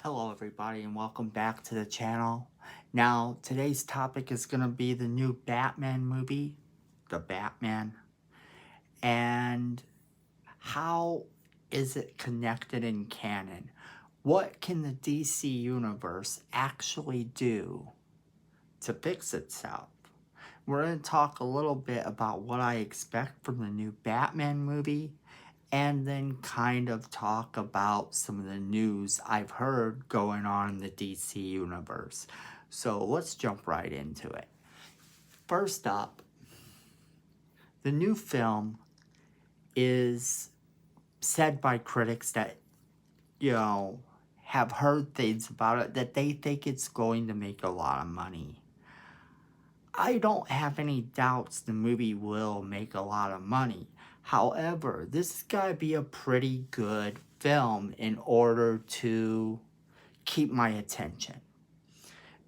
Hello everybody and welcome back to the channel. Now today's topic is going to be the new Batman movie, The Batman, and how is it connected in canon? What can the DC universe actually do to fix itself? We're going to talk a little bit about what I expect from the new Batman movie and then kind of talk about some of the news I've heard going on in the DC universe. So let's jump right into it. First up, the new film is said by critics that, have heard things about it that they think it's going to make a lot of money. I don't have any doubts the movie will make a lot of money. However, this has got to be a pretty good film in order to keep my attention.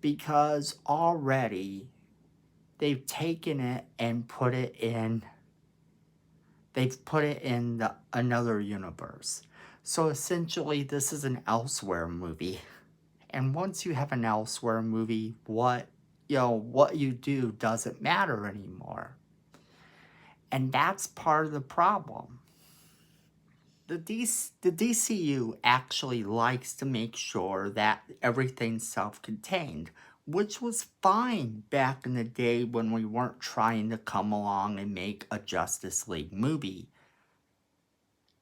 Because already they've taken it and put it in another universe. So essentially this is an Elsewhere movie. And once you have an Elsewhere movie, what you do doesn't matter anymore. And that's part of the problem. The DCU actually likes to make sure that everything's self-contained, which was fine back in the day when we weren't trying to come along and make a Justice League movie.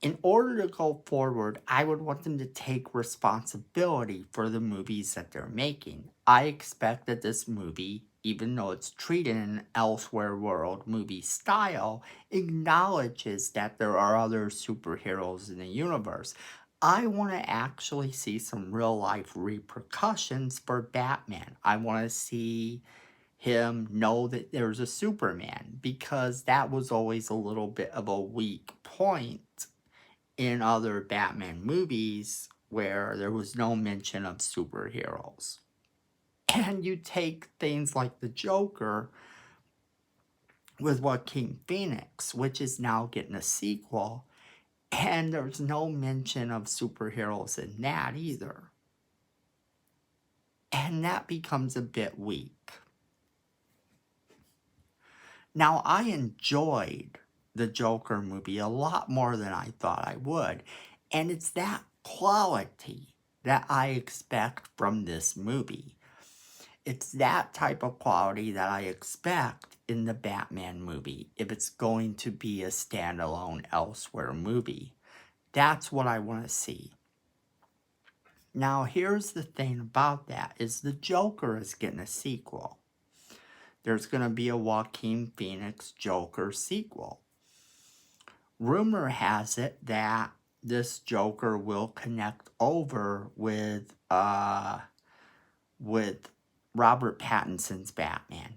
In order to go forward, I would want them to take responsibility for the movies that they're making. I expect that this movie, even though it's treated in an Elsewhere world movie style, acknowledges that there are other superheroes in the universe. I want to actually see some real life repercussions for Batman. I want to see him know that there's a Superman, because that was always a little bit of a weak point in other Batman movies where there was no mention of superheroes. And you take things like the Joker with Joaquin Phoenix, which is now getting a sequel, and there's no mention of superheroes in that either. And that becomes a bit weak. Now, I enjoyed the Joker movie a lot more than I thought I would. And it's that quality that I expect from this movie. It's that type of quality that I expect in the Batman movie if it's going to be a standalone Elsewhere movie. That's what I want to see. Now, here's the thing about that is the Joker is getting a sequel. There's going to be a Joaquin Phoenix Joker sequel. Rumor has it that this Joker will connect over with Robert Pattinson's Batman.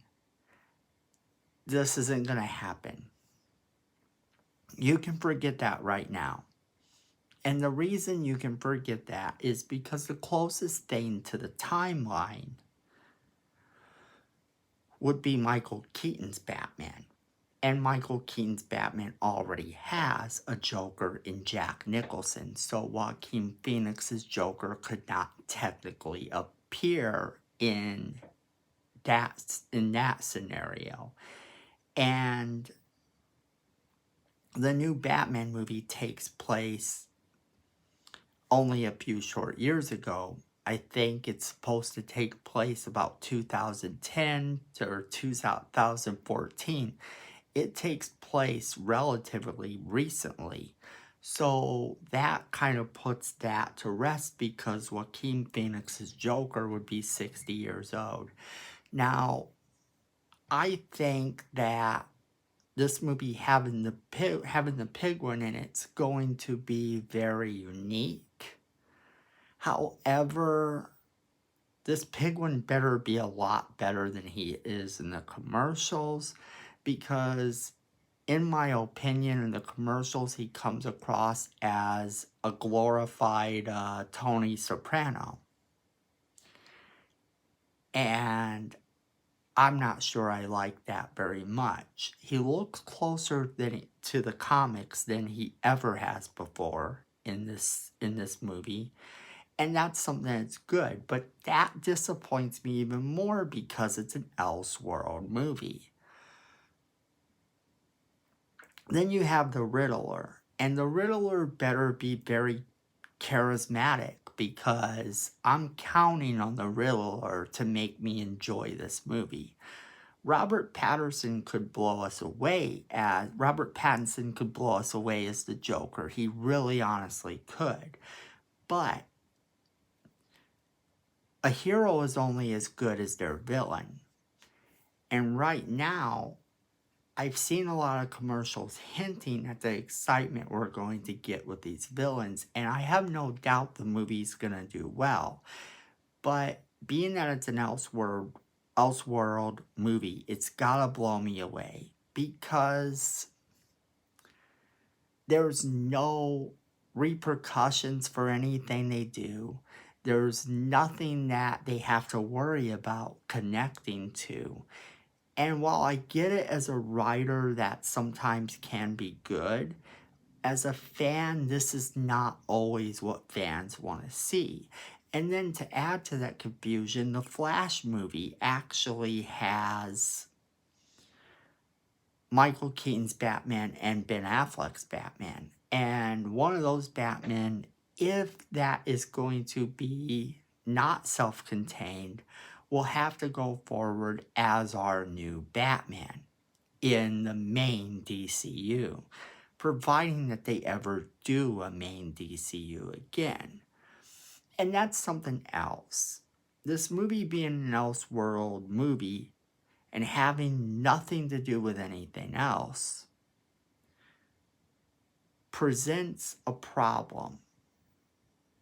This isn't going to happen. You can forget that right now. And the reason you can forget that is because the closest thing to the timeline would be Michael Keaton's Batman. And Michael Keaton's Batman already has a Joker in Jack Nicholson, so Joaquin Phoenix's Joker could not technically appear in that scenario. And the new Batman movie takes place only a few short years ago. I think it's supposed to take place about 2010 or 2014. It takes place relatively recently. So that kind of puts that to rest because Joaquin Phoenix's Joker would be 60 years old. Now, I think that this movie having the Penguin in it's going to be very unique. However, this Penguin better be a lot better than he is in the commercials, because in my opinion, in the commercials, he comes across as a glorified Tony Soprano. And I'm not sure I like that very much. He looks closer to the comics than he ever has before in this movie. And that's something that's good, but that disappoints me even more because it's an Elseworld movie. Then you have the Riddler, and the Riddler better be very charismatic because I'm counting on the Riddler to make me enjoy this movie. Robert Pattinson could blow us away as the Joker. He really honestly could. But a hero is only as good as their villain. And right now, I've seen a lot of commercials hinting at the excitement we're going to get with these villains, and I have no doubt the movie's going to do well. But being that it's an Elseworld movie, it's got to blow me away because there's no repercussions for anything they do. There's nothing that they have to worry about connecting to. And while I get it as a writer that sometimes can be good, as a fan, this is not always what fans want to see. And then to add to that confusion, the Flash movie actually has Michael Keaton's Batman and Ben Affleck's Batman. And one of those Batman, if that is going to be not self-contained, will have to go forward as our new Batman in the main DCU, providing that they ever do a main DCU again. And that's something else. This movie being an Elseworld movie and having nothing to do with anything else presents a problem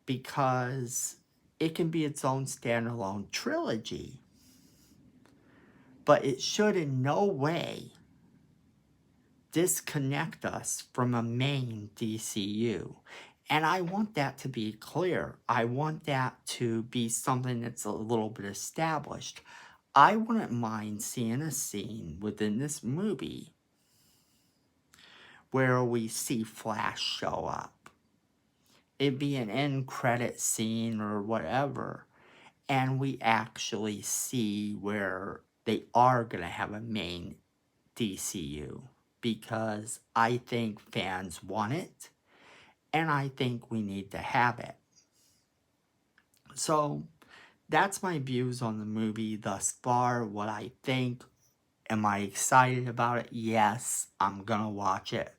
because it can be its own standalone trilogy, but it should in no way disconnect us from a main DCU. And I want that to be clear. I want that to be something that's a little bit established. I wouldn't mind seeing a scene within this movie where we see Flash show up. It'd be an end credit scene or whatever, and we actually see where they are going to have a main DCU, because I think fans want it, and I think we need to have it. So that's my views on the movie thus far, what I think. Am I excited about it? Yes, I'm gonna watch it.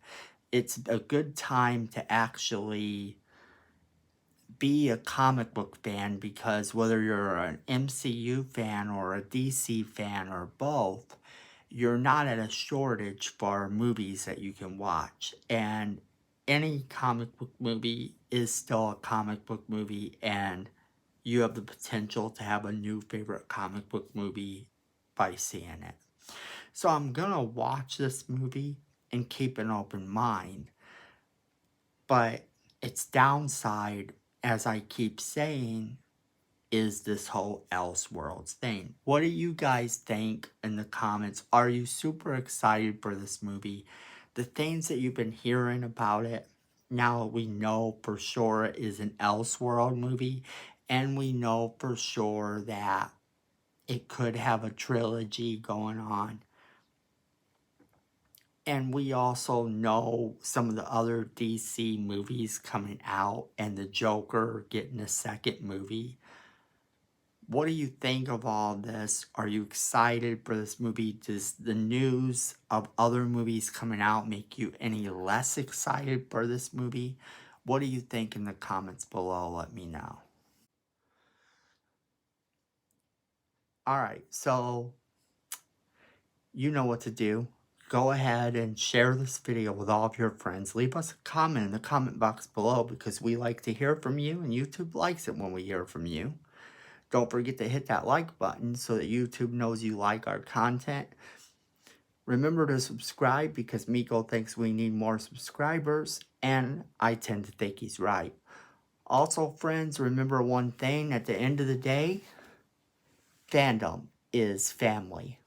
It's a good time to actually be a comic book fan, because whether you're an MCU fan or a DC fan or both, you're not at a shortage for movies that you can watch. And any comic book movie is still a comic book movie, and you have the potential to have a new favorite comic book movie by seeing it. So I'm gonna watch this movie and keep an open mind. But its downside, as I keep saying, is this whole Elseworlds thing. What do you guys think in the comments? Are you super excited for this movie? The things that you've been hearing about it, now we know for sure it is an Elseworld movie, and we know for sure that it could have a trilogy going on. And we also know some of the other DC movies coming out and the Joker getting a second movie. What do you think of all this? Are you excited for this movie? Does the news of other movies coming out make you any less excited for this movie? What do you think in the comments below? Let me know. Alright, so you know what to do. Go ahead and share this video with all of your friends. Leave us a comment in the comment box below, because we like to hear from you and YouTube likes it when we hear from you. Don't forget to hit that like button so that YouTube knows you like our content. Remember to subscribe, because Miko thinks we need more subscribers, and I tend to think he's right. Also, friends, remember one thing: at the end of the day, fandom is family.